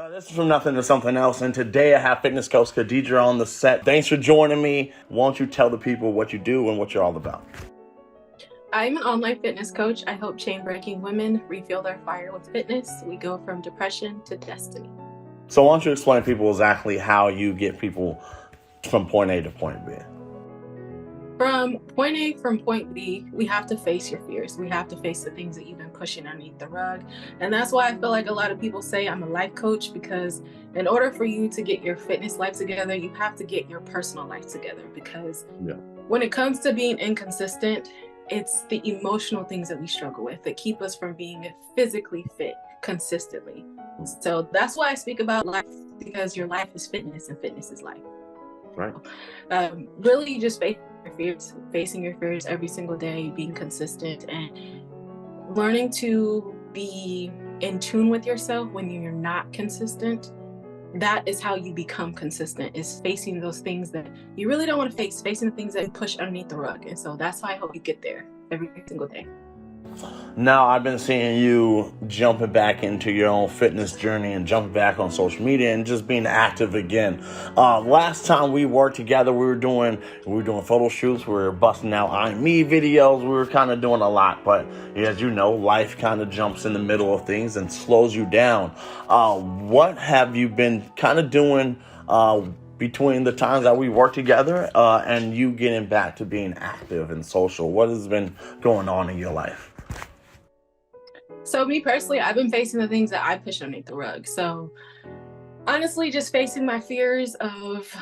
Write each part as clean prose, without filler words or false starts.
This is From Nothing to Something Else, and today I have fitness coach Khadijah on the set. Thanks for joining me. Won't you tell the people what you do and what you're all about? I'm an online fitness coach. I help chain-breaking women refuel their fire with fitness. We go from depression to destiny. So why don't you explain to people exactly how you get people from point A to point B? From point A, from point B, we have to face your fears. We have to face the things that you've been pushing underneath the rug. And that's why I feel like a lot of people say I'm a life coach, because in order for you to get your fitness life together, you have to get your personal life together. Because when it comes to being inconsistent, it's the emotional things that we struggle with that keep us from being physically fit consistently. So that's why I speak about life, because your life is fitness and fitness is life. Right. Really just facing your fears every single day, being consistent and learning to be in tune with yourself when you're not consistent. That is how you become consistent, is facing those things that you really don't want to face, facing the things that you push underneath the rug. And so that's how I hope you get there every single day. Now, I've been seeing you jumping back into your own fitness journey and jumping back on social media and just being active again. Last time we worked together, we were doing photo shoots. We were busting out I'm Me videos. We were kind of doing a lot, but as you know, life kind of jumps in the middle of things and slows you down. What have you been kind of doing between the times that we work together and you getting back to being active and social? What has been going on in your life? So me personally, I've been facing the things that I push underneath the rug. So honestly, just facing my fears of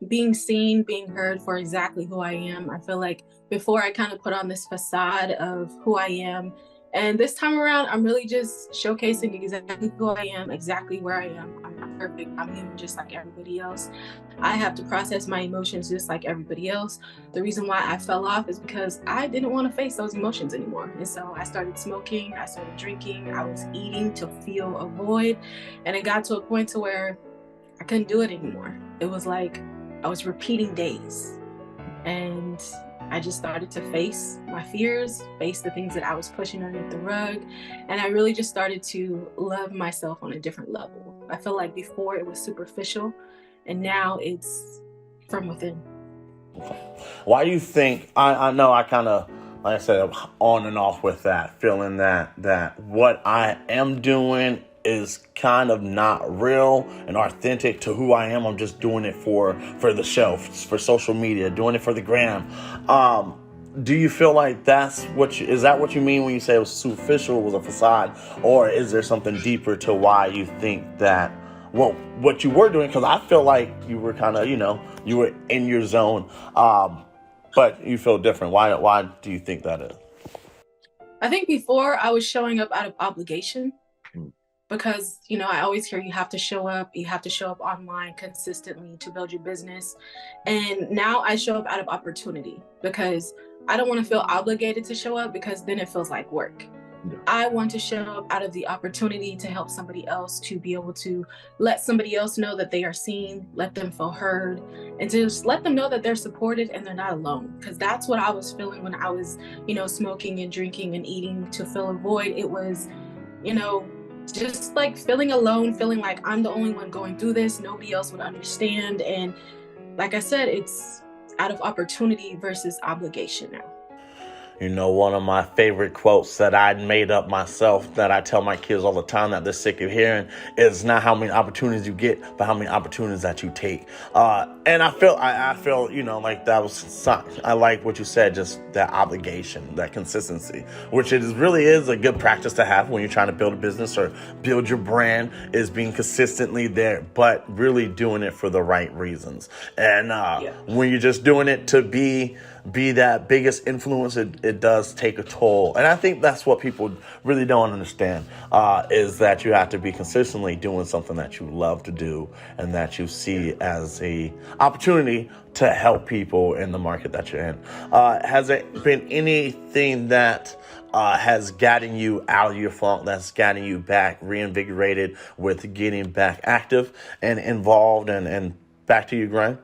being seen, being heard for exactly who I am. I feel like before I kind of put on this facade of who I am. And this time around, I'm really just showcasing exactly who I am, exactly where I am. I'm not perfect. I'm human just like everybody else. I have to process my emotions just like everybody else. The reason why I fell off is because I didn't want to face those emotions anymore. And so I started smoking, I started drinking, I was eating to fill a void. And it got to a point to where I couldn't do it anymore. It was like I was repeating days. And I just started to face my fears, face the things that I was pushing underneath the rug. And I really just started to love myself on a different level. I feel like before it was superficial, and now it's from within. Why do you think, I know I kind of, like I said, I'm on and off with that, feeling that what I am doing is kind of not real and authentic to who I am. I'm just doing it for the show, for social media, doing it for the gram. Do you feel like is that what you mean when you say it was superficial, it was a facade, or is there something deeper to why you think that, well, what you were doing? Because I feel like you were kind of, you were in your zone, but you feel different. Why do you think that is? I think before I was showing up out of obligation. Because, I always hear you have to show up online consistently to build your business. And now I show up out of opportunity because I don't want to feel obligated to show up, because then it feels like work. Yeah. I want to show up out of the opportunity to help somebody else, to be able to let somebody else know that they are seen, let them feel heard, and to just let them know that they're supported and they're not alone. Because that's what I was feeling when I was, smoking and drinking and eating to fill a void. It was, just like feeling alone, feeling like I'm the only one going through this. Nobody else would understand. And like I said, it's out of opportunity versus obligation now. One of my favorite quotes that I made up myself, that I tell my kids all the time that they're sick of hearing, is not how many opportunities you get, but how many opportunities that you take. And I feel, like that was, I like what you said, just that obligation, that consistency, which really is a good practice to have when you're trying to build a business or build your brand, is being consistently there, but really doing it for the right reasons. And when you're just doing it to be that biggest influence, it does take a toll. And I think that's what people really don't understand, is that you have to be consistently doing something that you love to do and that you see as a opportunity to help people in the market that you're in. Has there been anything that has gotten you out of your funk, that's gotten you back reinvigorated with getting back active and involved and back to your grind?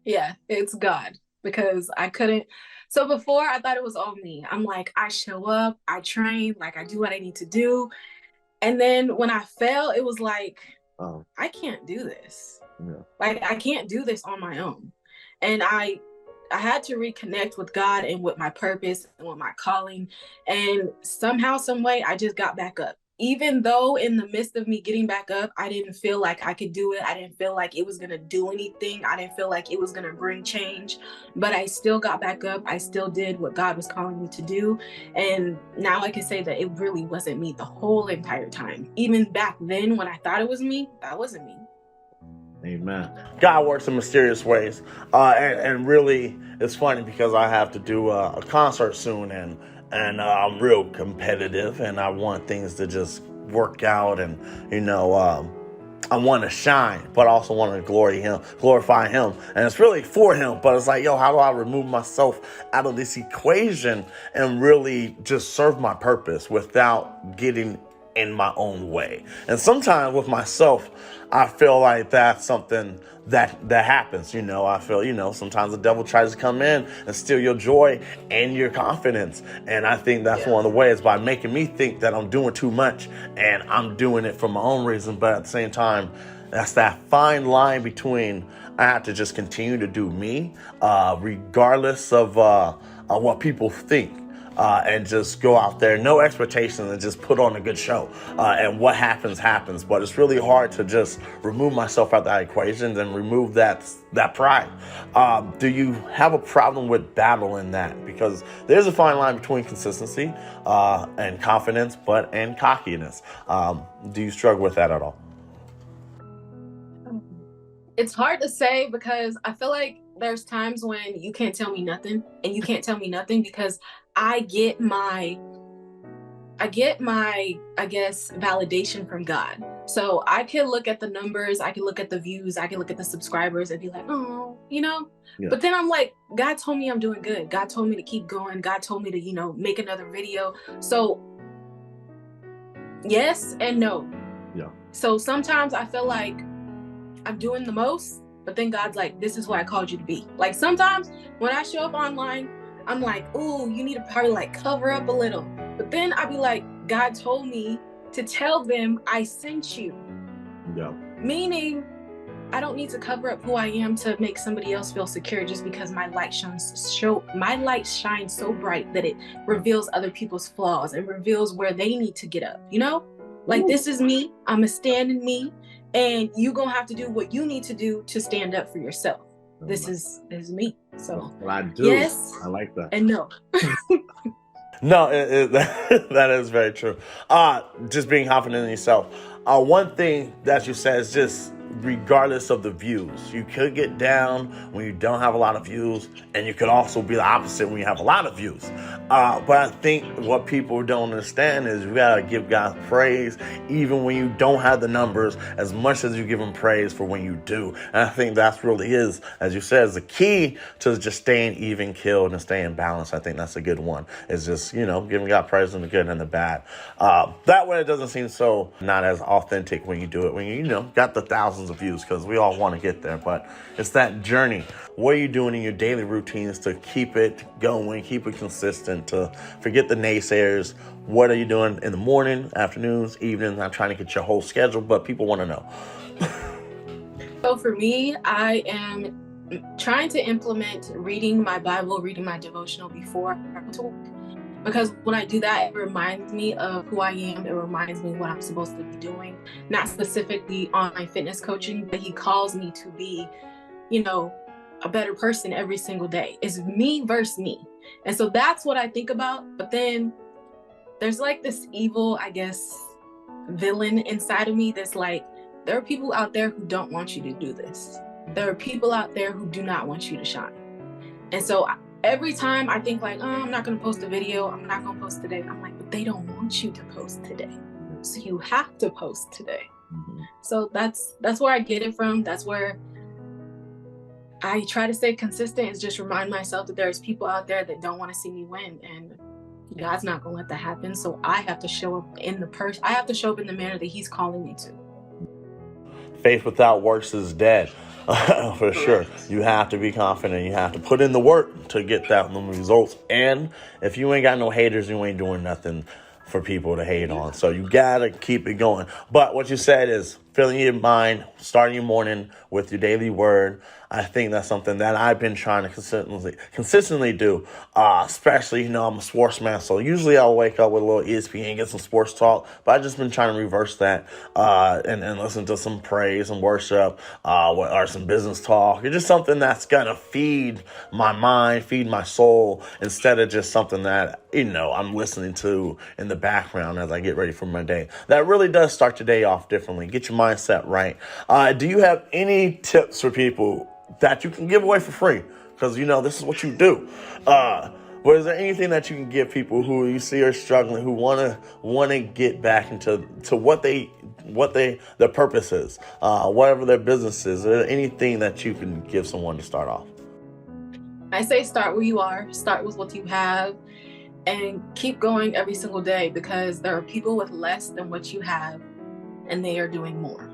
Yeah, it's God. Because I couldn't. So before, I thought it was all me. I'm like, I show up, I train, like I do what I need to do. And then when I fell, it was like, Oh, I can't do this. yeah. Like, I can't do this on my own. And I had to reconnect with God and with my purpose and with my calling. And somehow, some way, I just got back up. Even though in the midst of me getting back up, I didn't feel like I could do it. I didn't feel like it was going to do anything. I didn't feel like it was going to bring change. But I still got back up. I still did what God was calling me to do. And now I can say that it really wasn't me the whole entire time. Even back then when I thought it was me, that wasn't me. Amen. God works in mysterious ways. And really, it's funny because I have to do a concert soon, and I'm real competitive, and I want things to just work out, and, I want to shine, but I also want to glorify him. And it's really for him, but it's like, yo, how do I remove myself out of this equation and really just serve my purpose without getting in my own way? And sometimes with myself, I feel like that's something that happens. I feel, sometimes the devil tries to come in and steal your joy and your confidence. And I think that's one of the ways, by making me think that I'm doing too much and I'm doing it for my own reason. But at the same time, that's that fine line between, I have to just continue to do me, regardless of what people think. And just go out there, no expectations, and just put on a good show. And what happens, happens. But it's really hard to just remove myself out of that equation and remove that pride. Do you have a problem with battling that? Because there's a fine line between consistency and confidence, and cockiness. Do you struggle with that at all? It's hard to say, because I feel like there's times when you can't tell me nothing, and you can't tell me nothing because I get my, I guess, validation from God. So I can look at the numbers, I can look at the views, I can look at the subscribers and be like, oh, Yeah. But then I'm like, God told me I'm doing good. God told me to keep going. God told me to, make another video. So yes and no. Yeah. So sometimes I feel like I'm doing the most, but then God's like, this is what I called you to be. Like, sometimes when I show up online, I'm like, ooh, you need to probably like cover up a little. But then I'll be like, God told me to tell them I sent you. Yeah. Meaning, I don't need to cover up who I am to make somebody else feel secure just because my light shines so bright that it reveals other people's flaws and reveals where they need to get up, Like, this is me. I'm a stand in me. And you gonna have to do what you need to do to stand up for yourself. This is me. So well, I do. Yes, I like that. And no. No, that is very true. Just being confident in yourself. One thing that you said is just, regardless of the views, you could get down when you don't have a lot of views, and you could also be the opposite when you have a lot of views. But I think what people don't understand is you gotta give God praise even when you don't have the numbers, as much as you give him praise for when you do. And I think that's really is, as you said, is the key to just staying even keeled and staying balanced. I think that's a good one. It's just, giving God praise in the good and the bad. That way it doesn't seem so not as authentic when you do it, when you got the thousands of views, because we all want to get there. But it's that journey. What are you doing in your daily routines to keep it going, keep it consistent, to forget the naysayers? What are you doing in the morning, afternoons, evenings? I'm trying to get your whole schedule, but people want to know. So for me, I am trying to implement reading my Bible, reading my devotional before I go to work. Because when I do that, it reminds me of who I am. It reminds me what I'm supposed to be doing. Not specifically online fitness coaching, but he calls me to be, a better person every single day. It's me versus me. And so that's what I think about. But then there's like this evil, I guess, villain inside of me that's like, there are people out there who don't want you to do this. There are people out there who do not want you to shine. And so every time I think like, oh, I'm not going to post a video, I'm not going to post today, I'm like, but they don't want you to post today. So you have to post today. Mm-hmm. So that's where I get it from. That's where I try to stay consistent, is just remind myself that there's people out there that don't want to see me win, and God's not going to let that happen. So I have to show up I have to show up in the manner that he's calling me to. Faith without works is dead. For sure. You have to be confident. You have to put in the work to get them results. And if you ain't got no haters, you ain't doing nothing. for people to hate on. So you gotta keep it going. But what you said is filling your mind, starting your morning with your daily word. I think that's something that I've been trying to consistently do. Especially, I'm a sportsman, so usually I'll wake up with a little ESPN, get some sports talk. But I've just been trying to reverse that and listen to some praise and worship or some business talk. It's just something that's gonna feed my mind, feed my soul, instead of just something that I'm listening to in the background as I get ready for my day. That really does start your day off differently. Get your mindset right. Do you have any tips for people that you can give away for free? Because this is what you do. But is there anything that you can give people who you see are struggling, who wanna get back into what their purpose is, whatever their business is? Is there anything that you can give someone to start off? I say start where you are, start with what you have, and keep going every single day, because there are people with less than what you have and they are doing more.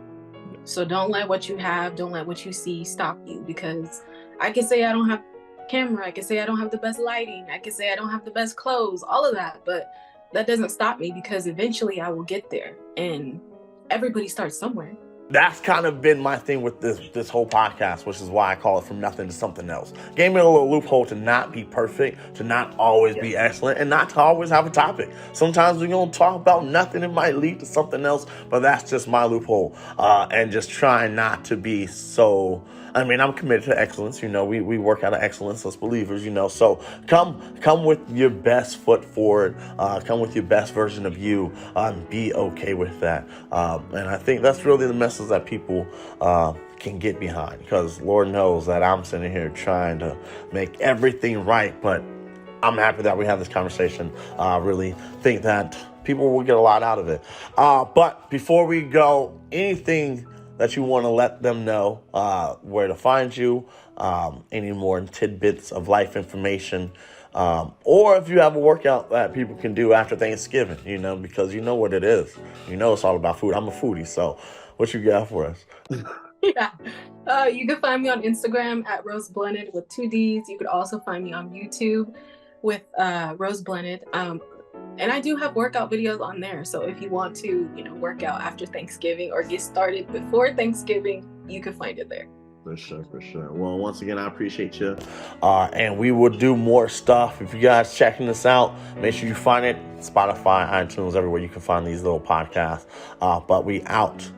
So don't let what you have, don't let what you see stop you, because I can say I don't have camera, I can say I don't have the best lighting, I can say I don't have the best clothes, all of that, but that doesn't stop me, because eventually I will get there, and everybody starts somewhere. That's kind of been my thing with this whole podcast, which is why I call it From Nothing to Something Else. Gave me a little loophole to not be perfect, to not always be excellent, and not to always have a topic. Sometimes we're going to talk about nothing. It might lead to something else, but that's just my loophole. And just trying not to be so... I'm committed to excellence. We work out of excellence as believers, so come with your best foot forward, come with your best version of you, and be okay with that. And I think that's really the message that people can get behind, because Lord knows that I'm sitting here trying to make everything right, but I'm happy that we have this conversation. I really think that people will get a lot out of it. But before we go, anything that you want to let them know, where to find you, any more tidbits of life information, or if you have a workout that people can do after Thanksgiving, because you know what it is. It's all about food. I'm a foodie, so what you got for us? Yeah. You can find me on Instagram at Rose Bunted with 2 Ds. You could also find me on YouTube with Rose Bunted. And I do have workout videos on there. So if you want to, work out after Thanksgiving or get started before Thanksgiving, you can find it there. For sure. Well, once again, I appreciate you. And we will do more stuff. If you guys checking this out, make sure you find it. Spotify, iTunes, everywhere you can find these little podcasts. But we out.